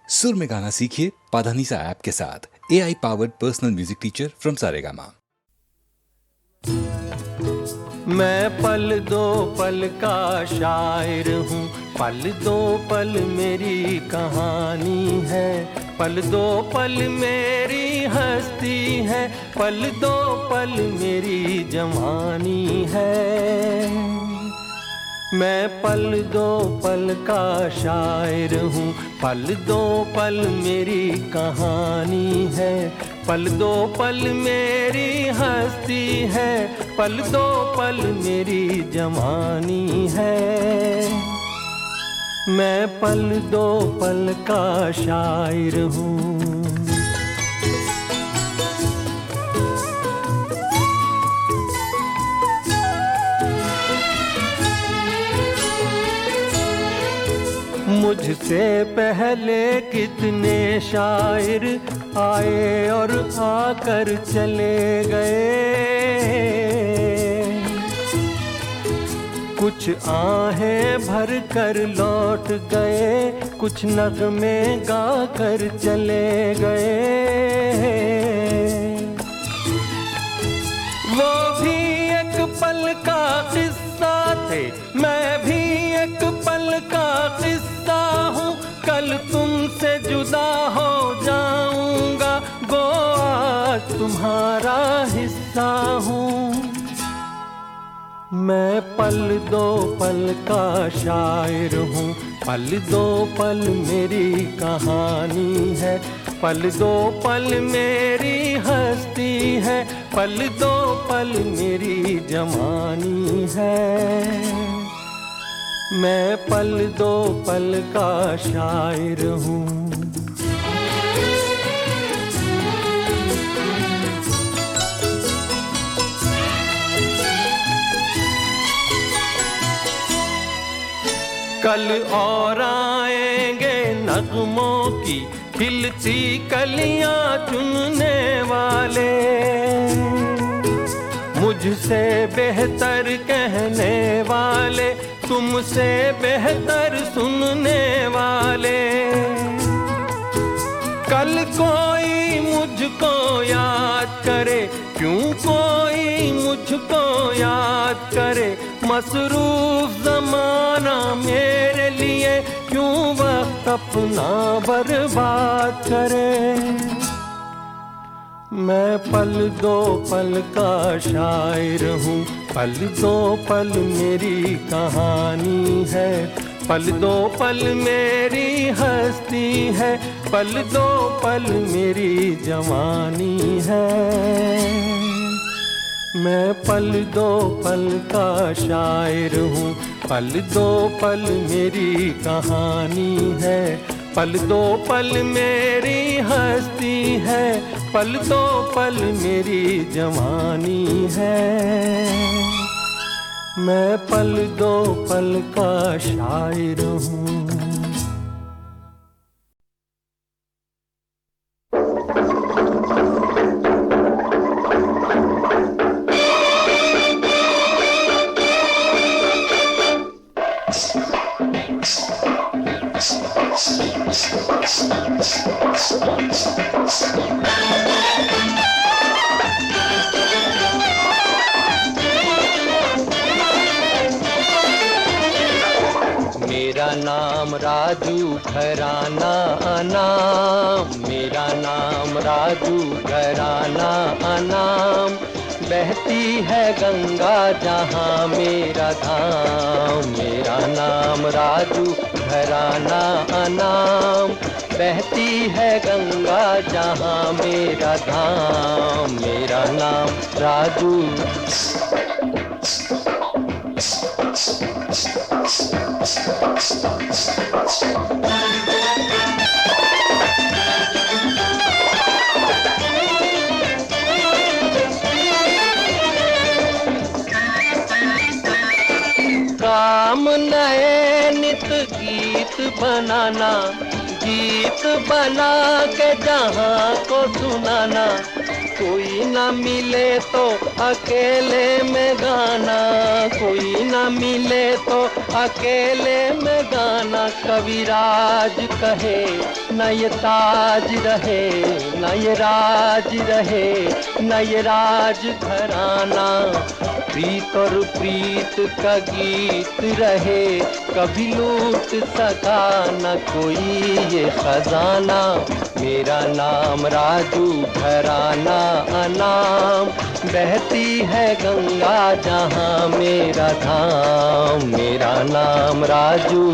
सुर में गाना सीखिए पाधानीसा ऐप के साथ। AI powered personal music teacher from Saregama. मैं पल दो पल का शायर हूँ, पल दो पल मेरी कहानी है, पल दो पल मेरी हस्ती है, पल दो पल मेरी जवानी है। मैं पल दो पल का शायर हूँ, पल दो पल मेरी कहानी है, पल दो पल मेरी हस्ती है, पल दो पल मेरी जवानी है। मैं पल दो पल का शायर हूँ। मुझसे पहले कितने शायर आए और आकर चले गए, कुछ आहें भर कर लौट गए, कुछ नगमे गा कर चले गए। वो भी एक पल का किस्सा थे, मैं भी एक पल का किस्सा हूँ, कल तुमसे जुदा हो जाऊंगा, गो आज तुम्हारा हिस्सा हूँ। मैं पल दो पल का शायर हूँ, पल दो पल मेरी कहानी है, पल दो पल मेरी हस्ती है, पल दो पल मेरी जवानी है। मैं पल दो पल का शायर हूँ। कल और आएंगे नगमों की खिलती कलियां चुनने वाले, मुझसे बेहतर कहने वाले, तुमसे बेहतर सुनने वाले। कल कोई मुझको याद करे, क्यों कोई मुझको याद करे, मसरूफ ज़माना मेरे लिए क्यों वक्त अपना बर्बाद करे। मैं पल दो पल का शायर हूँ, पल दो पल मेरी कहानी है, पल दो पल मेरी हस्ती है, पल दो पल मेरी जवानी है। मैं पल दो पल का शायर हूँ, पल दो पल मेरी कहानी है, पल दो पल मेरी हस्ती है, पल दो पल मेरी जवानी है। मैं पल दो पल का शायर हूँ। मेरा नाम राजू घराना अनाम, मेरा नाम राजू घराना अनाम, बहती है गंगा जहाँ मेरा धाम। मेरा नाम राजू घराना अनाम, बहती है गंगा जहाँ मेरा धाम। मेरा नाम राजू। काम नए नित गीत बनाना, गीत बना के जहाँ को सुनाना, कोई न मिले तो अकेले में गाना, कोई न मिले तो अकेले में गाना कविराज कहे, न ये ताज रहे न ये राज रहे, न ये राज घराना। प्रीत और प्रीत का गीत रहे, कभी लूट सका न कोई ये खजाना। मेरा नाम राजू घराना अनाम, बहती है गंगा जहाँ मेरा धाम। मेरा नाम राजू।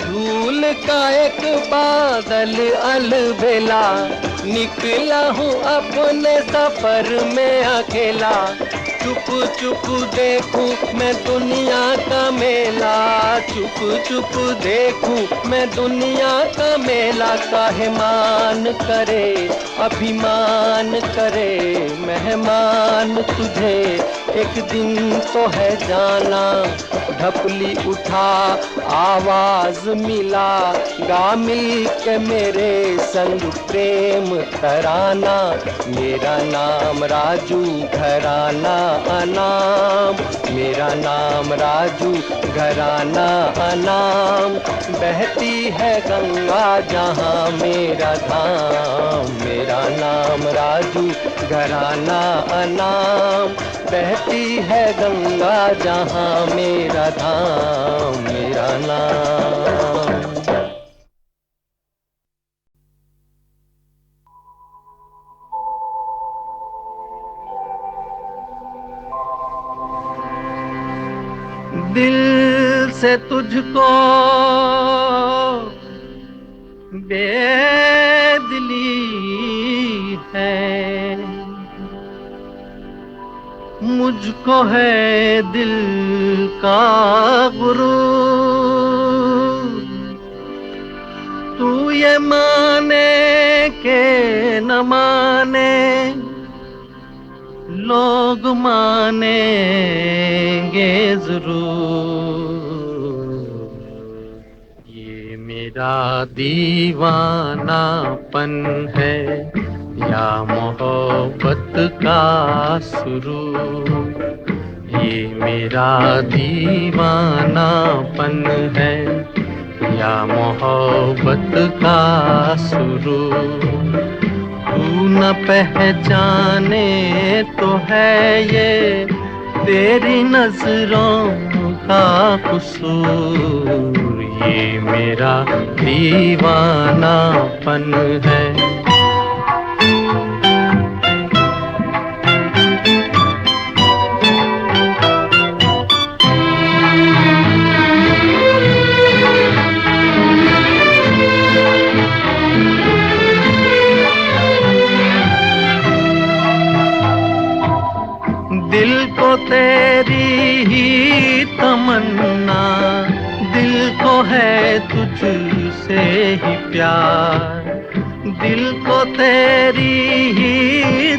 धूल का एक बादल अलबेला, निकला हूँ अपने सफर में अकेला। चुप चुप देखूं मैं दुनिया का मेला, चुप चुप देखूं मैं दुनिया का मेला। काहे मान करे अभिमान करे मेहमान तुझे, एक दिन तो है जाना। ढपली उठा आवाज मिला, गा मिल के मेरे संग प्रेम तराना। मेरा नाम राजू घराना अनाम, मेरा नाम राजू घराना अनाम। बहती है गंगा जहाँ मेरा धाम। मेरा नाम राजू घराना अनाम, बहती है गंगा जहाँ मेरा धाम। मेरा नाम। दिल से तुझको बेदिली है, मुझको है दिल का गुरूर। तू ये माने के न माने, लोग मानेंगे जरूर। ये मेरा दीवानापन है या मोहब्बत का सुरूर। ये मेरा दीवानापन है या मोहब्बत का सुरूर। तू न पहचाने तो है ये तेरी नजरों का कसूर। ये मेरा दीवानापन है। दिल को तेरी ही तमन्ना, दिल को है तुझसे ही प्यार। दिल को तेरी ही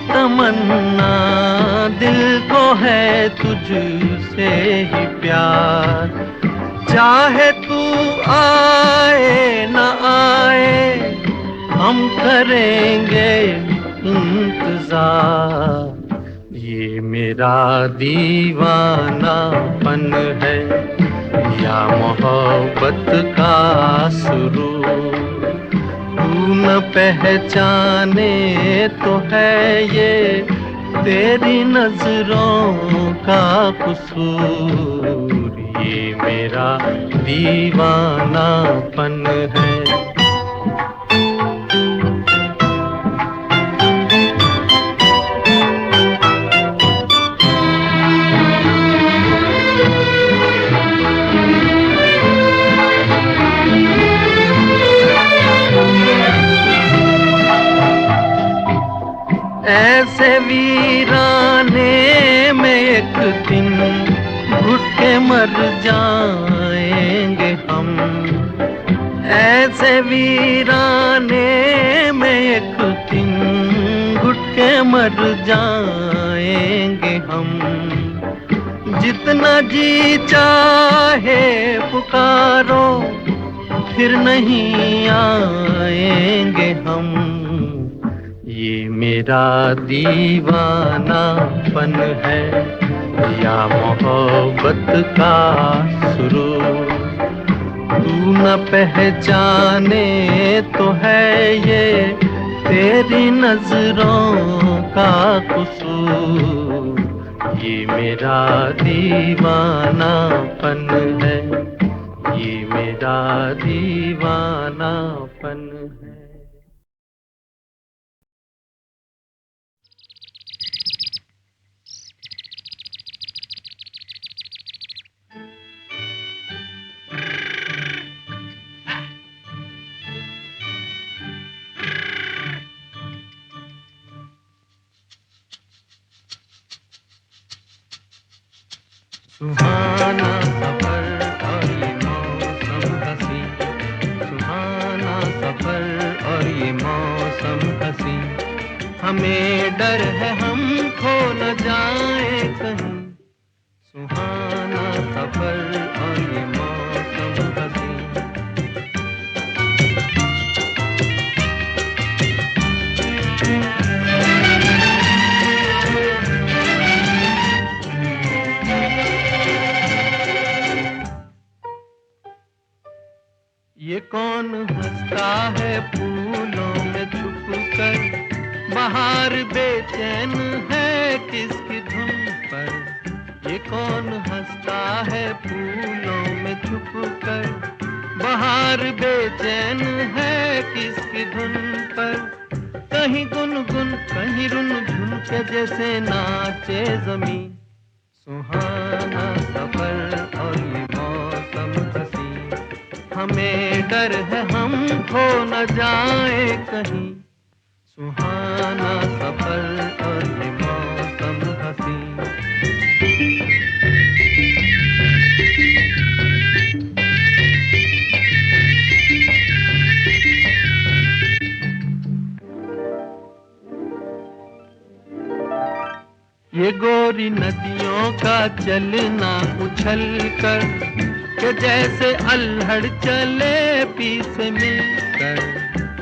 तमन्ना, दिल को है तुझसे ही प्यार। चाहे तू आए न आए, हम करेंगे इंतजार। ये मेरा दीवानापन है या मोहब्बत का सुरूर। तू न पहचाने तो है ये तेरी नजरों का कसूर। ये मेरा दीवानापन है। ऐसे वीराने में एक दिन घुट के मर जाएंगे हम। ऐसे वीराने में एक दिन घुट के मर जाएंगे हम। जितना जी चाहे पुकारो, फिर नहीं आएंगे हम। ये मेरा दीवानापन है या मोहब्बत का सुरूर, तू न पहचाने तो है ये तेरी नजरों का कसूर। ये मेरा दीवानापन है, ये मेरा दीवानापन है। सुहाना सफर और ये मौसम हसी, सुहाना सफर और ये मौसम हसी, हमें डर है हम खो न जाए कहीं। सुहाना सफर और ये मौसम हसी। ये कौन हंसता है फूलों में छुपकर, बाहर बेचैन है किसकी धुन पर। ये कौन हंसता है फूलों में छुपकर, बाहर बेचैन है किसकी धुन पर। कहीं गुनगुन कहीं रुनझुन के जैसे नाचे जमीन। सुहाना सफर और ये मौसम हसी, हमें डर है हम खो न जाए कहीं। सुहाना सफर और ये मौसम हसी। ये गोरी नदियों का चलना उछल कर, के जैसे अल्हड़ चले पी से मिलकर।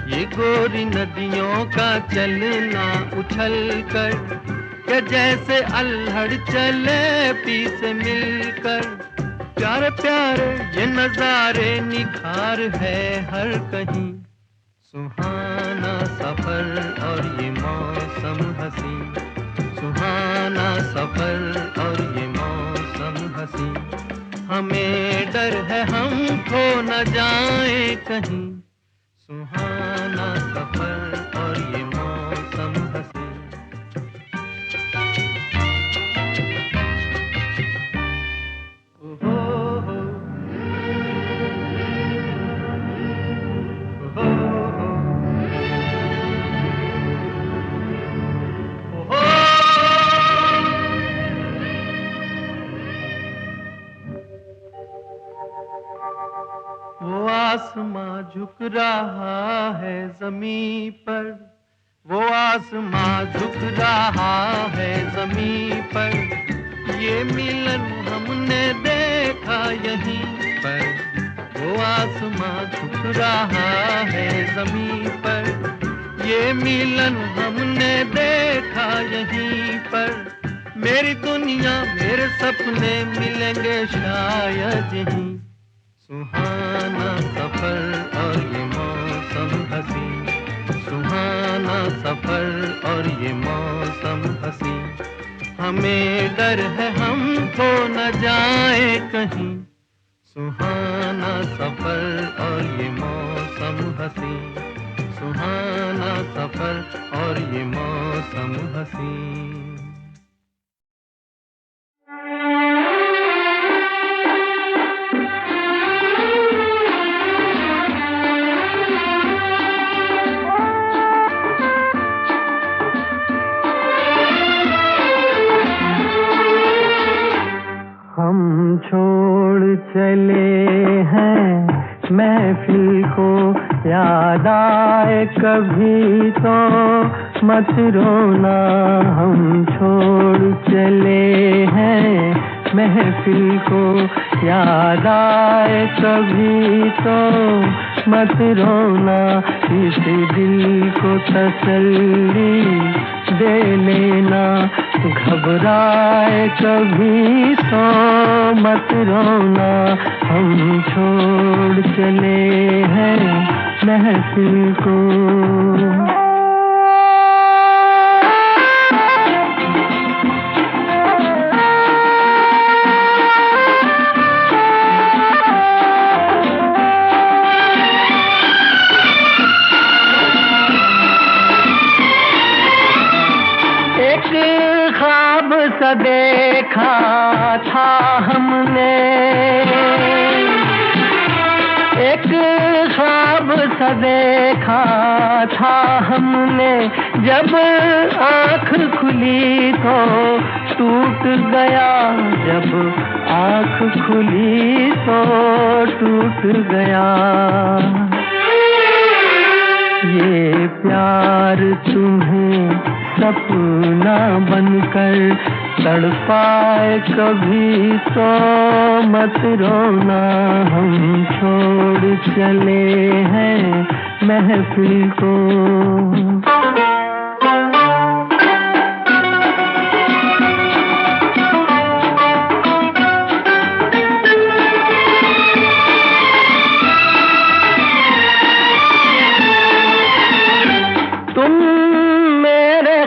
ये गोरी नदियों का चलना उछल कर, के जैसे अल्हड़ चले पी से मिलकर। प्यारे प्यारे ये नजारे निखार है हर कहीं। सुहाना सफर और ये मौसम हसी, सुहाना सफर और ये मौसम हसी, हमें डर है हम खो न जाए कहीं। सुहाना सफर और ये मौसम हसी। ओहो हो, ओहो हो, ओहो। वो आसमां झुक रहा है ज़मीं पर, वो आसमां झुक रहा है ज़मीं पर। ये मिलन हमने देखा यहीं पर। वो आसमां झुक रहा है ज़मीं पर, ये मिलन हमने देखा यहीं पर। मेरी दुनिया मेरे सपने मिलेंगे शायद यहीं। सुहाना सफर और ये मौसम हसी, सुहाना सफर और ये मौसम हसी, हमें डर है हम खो न जाए कहीं। सुहाना सफर और ये मौसम हसी, सुहाना सफर और ये मौसम हसी। हम छोड़ चले हैं महफिल को, याद आए कभी तो मत रोना। हम छोड़ चले हैं महफिल को याद आए कभी तो मत रोना, इस दिल को तसल्ली दे लेना। घबराए कभी तो मत रोना, हम छोड़ चले हैं महफिल को। ख्वाब सा देखा था हमने, एक ख्वाब सा देखा था हमने, जब आँख खुली तो टूट गया, जब आँख खुली तो टूट गया। ये प्यार तुम्हें सपना बनकर तड़पाए कभी तो मत रोना, हम छोड़ चले हैं महफिल को।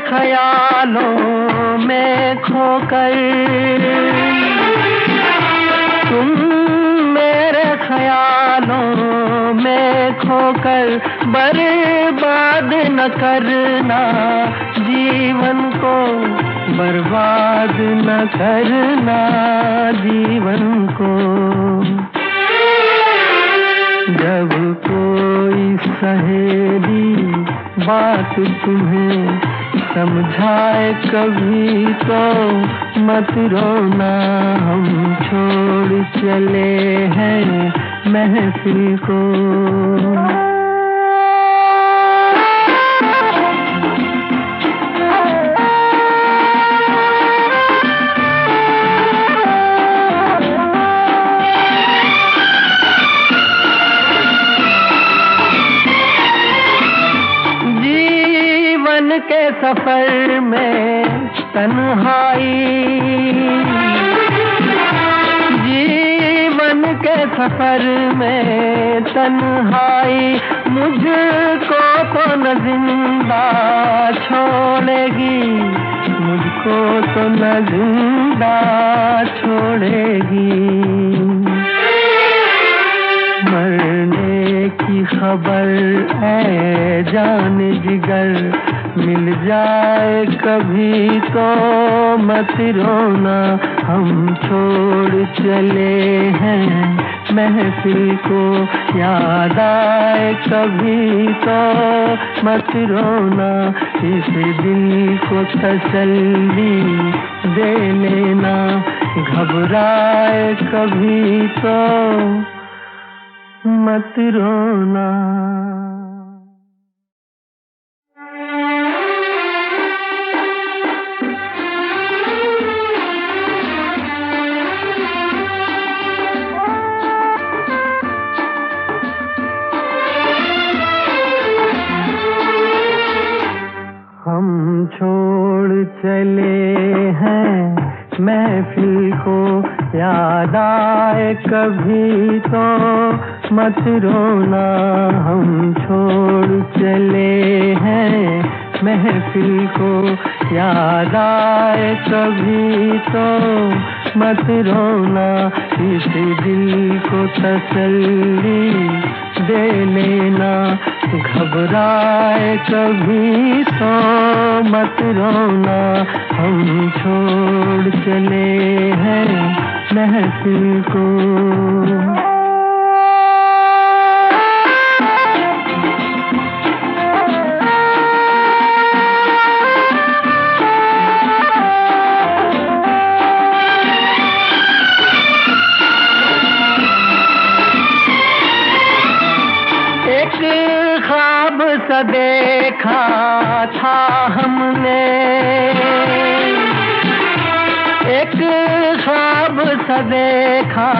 ख्यालों में खोकर तुम मेरे ख्यालों में खोकर बर्बाद न करना जीवन को, बर्बाद न करना जीवन को। जब कोई सहेली बात तुम्हें समझाए कभी तो मत रोना, हम छोड़ चले हैं महफिल को। के सफर में तन्हाई, जीवन के सफर में तन्हाई, मुझको तो न जिंदा छोड़ेगी, मुझको तो न जिंदा छोड़ेगी। मरने की खबर है जान जिगर मिल जाए कभी तो मत रोना, हम छोड़ चले हैं महफिल को। याद आए कभी तो मत रोना, इस दिल को तसल्ली दे लेना। घबराए कभी तो मत रोना। हम छोड़ चले हैं महफिल को, याद आए कभी तो मत रोना, हम छोड़ चले हैं महफिल को। याद आए कभी तो मत रोना, इस दिल को तसल्ली दे लेना। घबराए कभी तो मत रोना, हम छोड़ चले हैं महफिल को। ख्वाब सा देखा था हमने, एक ख्वाब देखा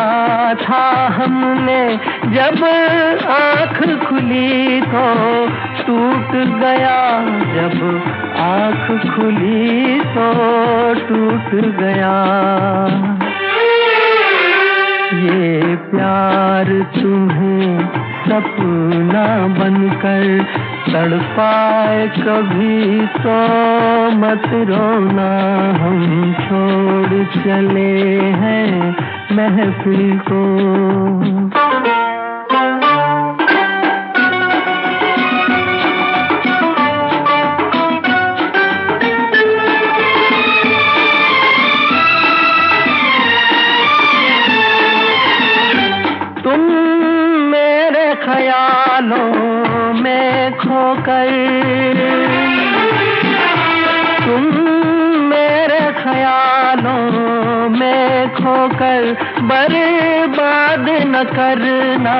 था हमने, जब आँख खुली तो टूट गया, जब आँख खुली तो टूट गया। ये प्यार तुम्हें सपना बनकर तड़पाए कभी तो मत रोना, हम छोड़ चले हैं महफिल को। तुम मेरे ख्यालों में खोकर, तुम मेरे ख्यालों में खोकर बर्बाद न करना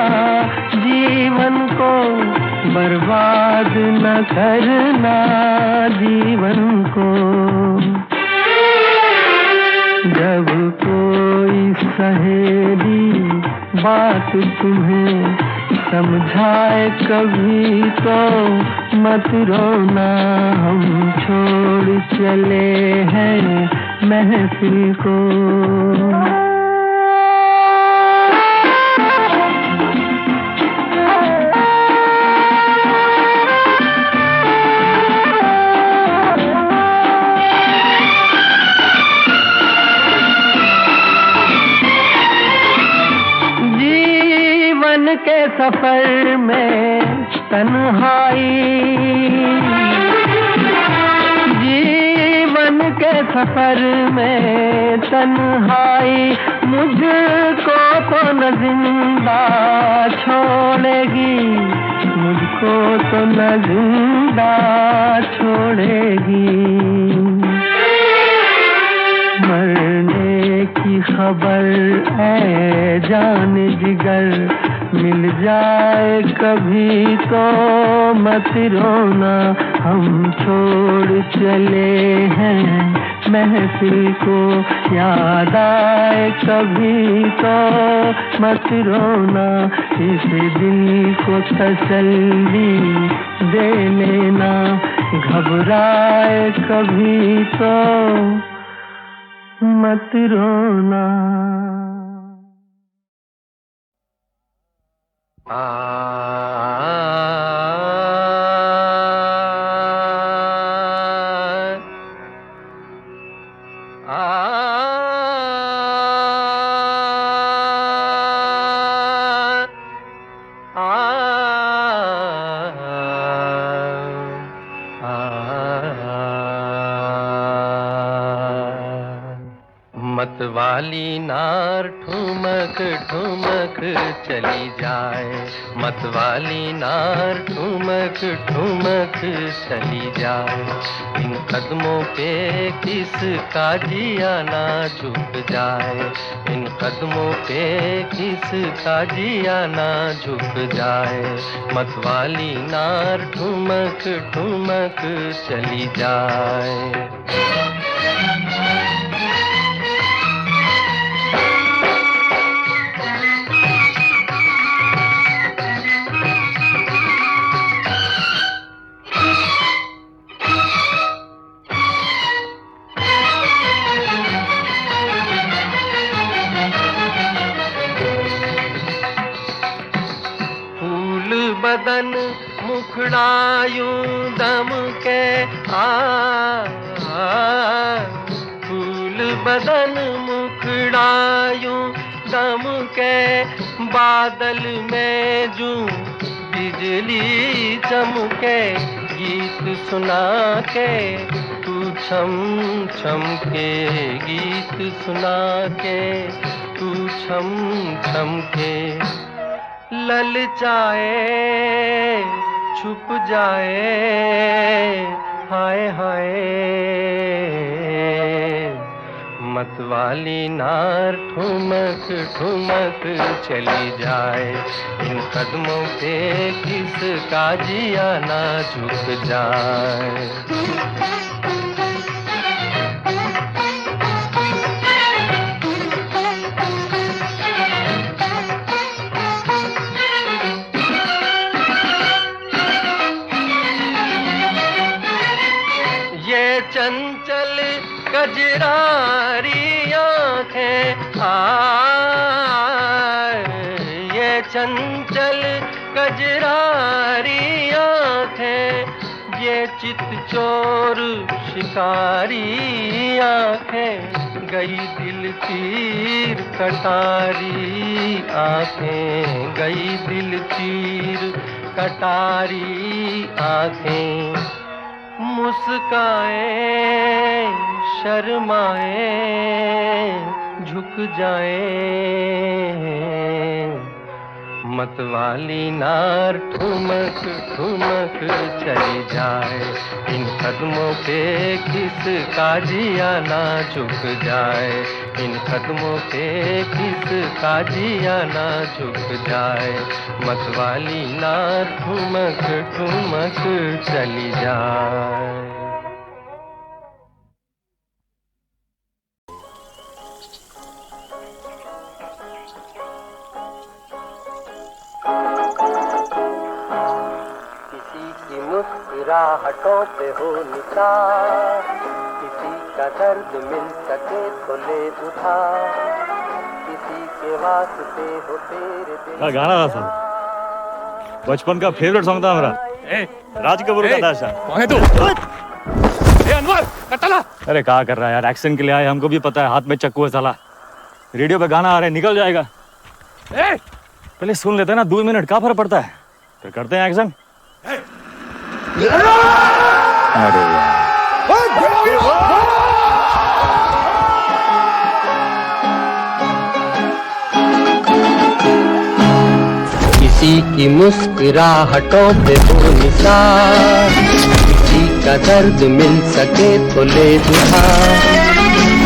जीवन को, बर्बाद न करना जीवन को। जब कोई सहेली बात तुम्हें समझाए कभी तो मत रोना, हम छोड़ चले हैं महफिल को। के सफर में तन्हाई, जीवन के सफर में तन्हाई मुझको तो न जिंदा छोड़ेगी, मुझको तो न जिंदा छोड़ेगी। मरने की खबर है जान जिगर मिल जाए कभी तो मत रोना, हम छोड़ चले हैं महफिल को। याद आए कभी तो मत रोना, इस दिल को तसल्ली दे लेना, घबराए कभी तो मत रोना। मतवाली नार ठुमक ठुमक चली जाए, मतवाली नार ठुमक ठुमक चली जाए। इन कदमों पे किसका जिया ना झुक जाए, इन कदमों पे किसका जिया ना झुक जाए। मतवाली नार ठुमक ठुमक चली जाए। बदन मुखड़ा यूं दम के फूल बदन मुखड़ा यूं दम के, बादल में जूं बिजली चमके। गीत सुना के तू छम छम के, गीत सुना के तू छम छम के। ललचाए छुप जाए हाय हाय, मतवाली नार ठुमक ठुमक चली जाए। इन कदमों पे किसका जिया ना झुक जाए। कजरारी आंखें ये चंचल कजरारी आंखें, ये चित चोर शिकारी आंखें, गई दिल तीर कटारी आंखें, गई दिल तीर कटारी आंखें। मुस्काए शर्माए झुक जाए, मतवाली नार ठुमक ठुमक चली जाए, इन कदमों पे किसका जिया ना झुक जाए, इन कदमों पे किसका जिया ना झुक जाए, मतवाली नार ठुमक ठुमक चली जाए। मुस्कुराहटों पे हो निसार, किसी का दर्द मिल सके तो ले उधार, किसी के वास्ते हो तेरे दिल। क्या गाना था सर? बचपन का फेवरेट सॉन्ग था मेरा। राज कपूर का था सर। कौन है तू? अनवर कटला। अरे क्या कर रहा है यार, एक्शन के लिए आए, हमको भी पता है हाथ में चक्कू है साला। रेडियो पे गाना आ रहा है, निकल जाएगा। पहले सुन लेते हैं ना, 2 मिनट क्या फर्क पड़ता है, फिर करते हैं एक्शन। अरे किसी की मुस्कुराहटों पे हो निसार, किसी का दर्द मिल सके तो ले उधार,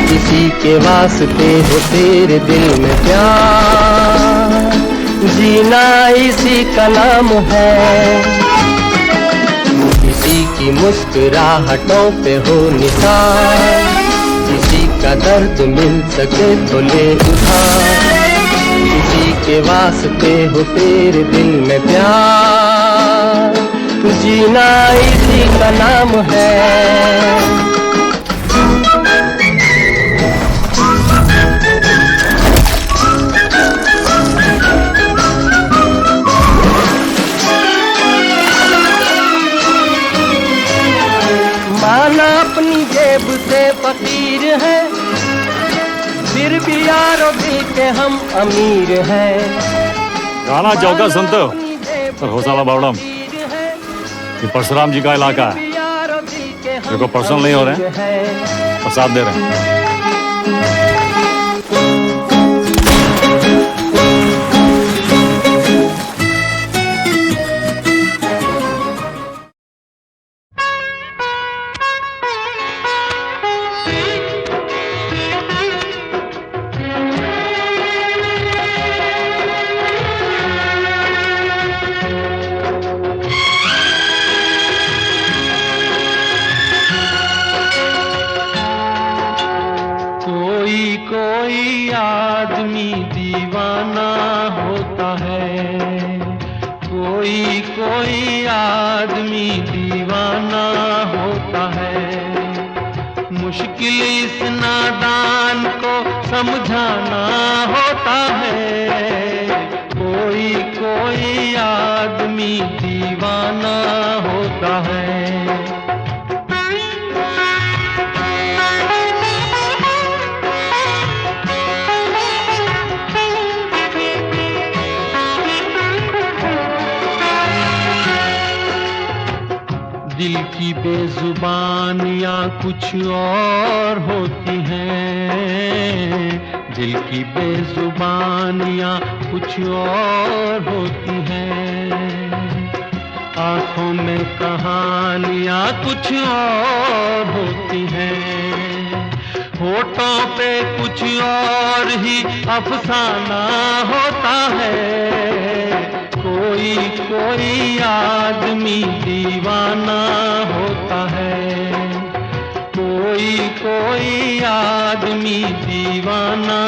किसी के वास्ते हो तेरे दिल में प्यार, जीना इसी का नाम है। किसी की मुस्कुराहटों पे हो निसार, किसी का दर्द मिल सके तो ले उधार, किसी के वास्ते हो तेरे दिल में प्यार, जीना इसी का नाम है। माना अपनी जेब से फकीर है, फिर भी यारों दिल के हम अमीर हैं। गाना चौका सुनते हो सर? होसाला बावड़म, ये परशुराम जी का इलाका है, देखो पर्सनल नहीं हो रहे हैं और साथ दे रहे हैं। कोई आदमी दीवाना होता है, कोई आदमी दीवाना होता है, मुश्किल इस नादान को समझाना होता है, कोई आदमी दीवाना होता है। दिल की बेजुबानियाँ कुछ और होती हैं, दिल की बेजुबानियाँ कुछ और होती हैं, आँखों में कहानियाँ कुछ और होती हैं, होठों पे कुछ और ही अफसाना होता है, कोई आदमी दीवाना होता है, कोई आदमी दीवाना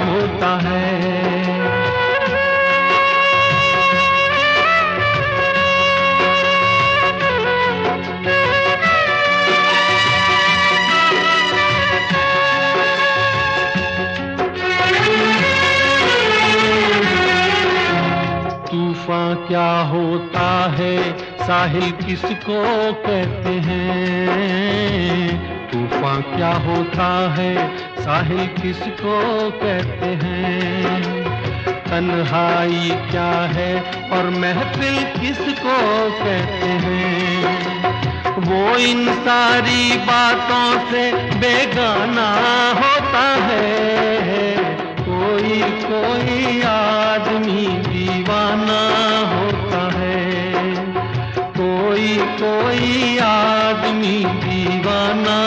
होता है। होता है, साहिल किसको कहते हैं? तूफान क्या होता है, साहिल किसको कहते हैं? तन्हाई क्या है और महफिल किसको कहते हैं? वो इन सारी बातों से बेगाना होता है। कोई कोई आदमी दीवाना होता है, कोई कोई आदमी दीवाना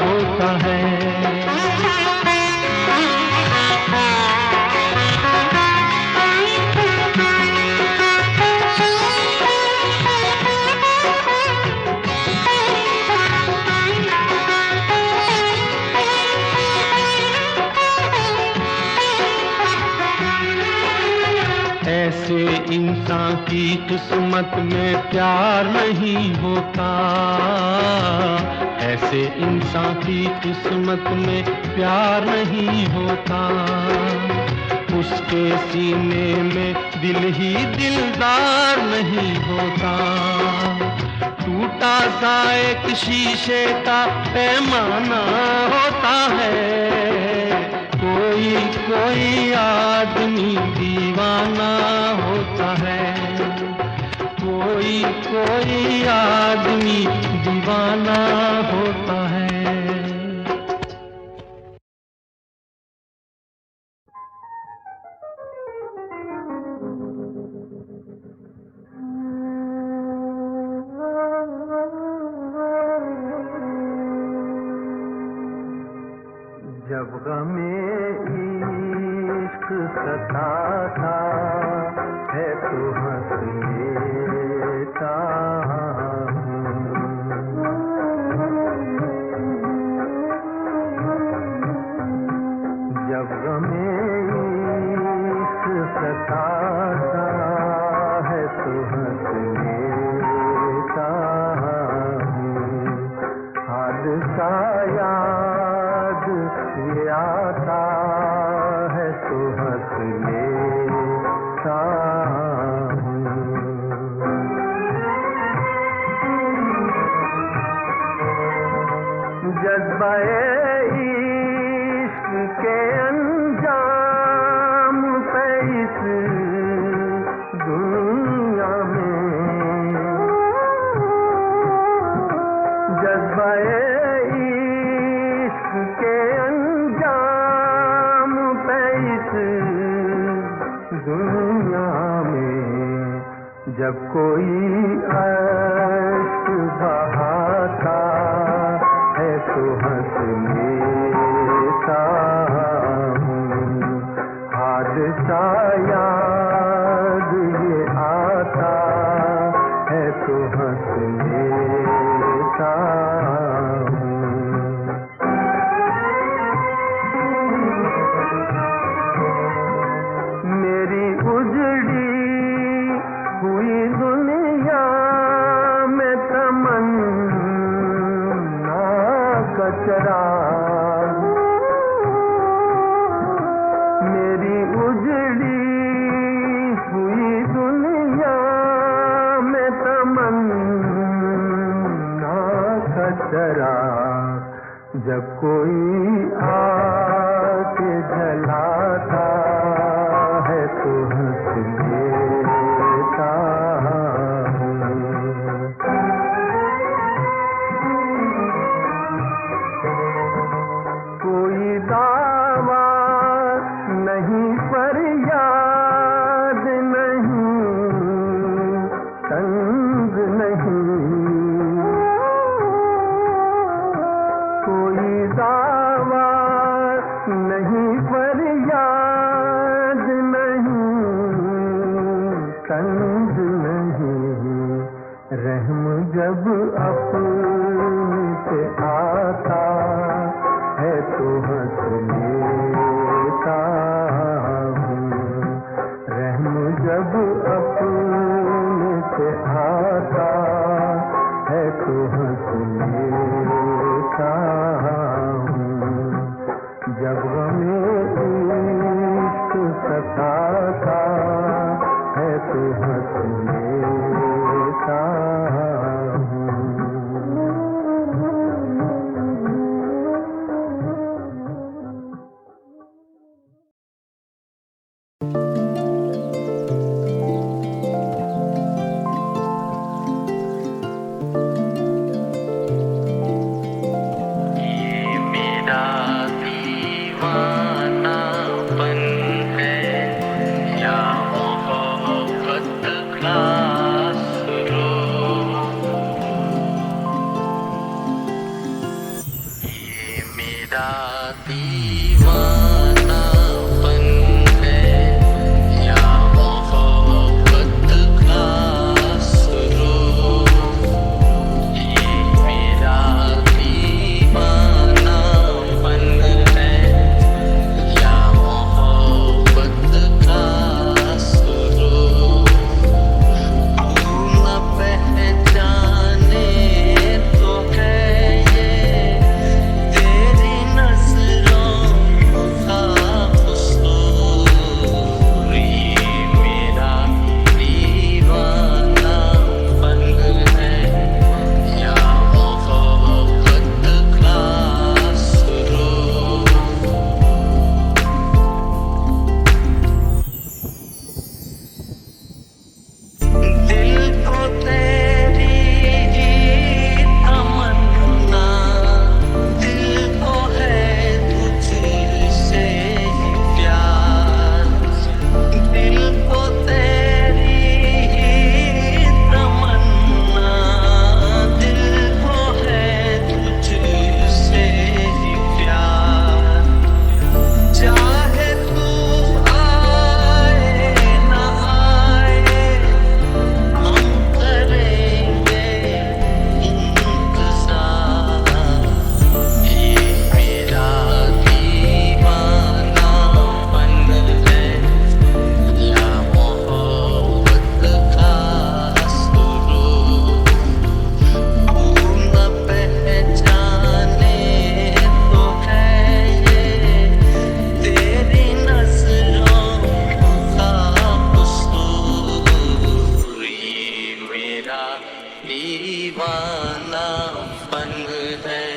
होता है। ऐसे इंसान की किस्मत में प्यार नहीं होता, ऐसे इंसान की किस्मत में प्यार नहीं होता। उसके सीने में दिल ही दिलदार नहीं होता। टूटा सा एक शीशे का पैमाना होता है। कोई कोई आदमी दीवाना होता है, कोई कोई आदमी दीवाना होता है। जब गमे इश्क सताता है तो हंस लेता हूँ। जब गमे इश्क सताता है तो हंस लेता हूँ। हादसा याद ये आता है तो हंस लेता हूँ। जज्बा-ए इश्क के अंजाम पे इस दुनिया में, जज्बा-ए इश्क के अंजाम पे इस दुनिया में, जब कोई अश्क बहाता है तो हंस लेता हूँ। हादसा याद ये आता है तो हंस लेता हूँ। मेरी उजड़ी हुई दुनिया में तमन्ना कचरा, मेरी उजड़ी हुई दुनिया में तमन्ना कचरा। जब कोई आके जलाता है तो हंस लेता हूँ। कोई दावा नहीं, फरियाद नहीं, तंग नहीं। कोई दावा नहीं, फरियाद नहीं, तंग नहीं। रहम जब अपने पे आता है तो हंस लेता हूँ। रहम जब अपने पे आता है तो हंस लेता हूँ। जब गमे इश्क सताता है तो हंस लेता मेरा दीवानापन है।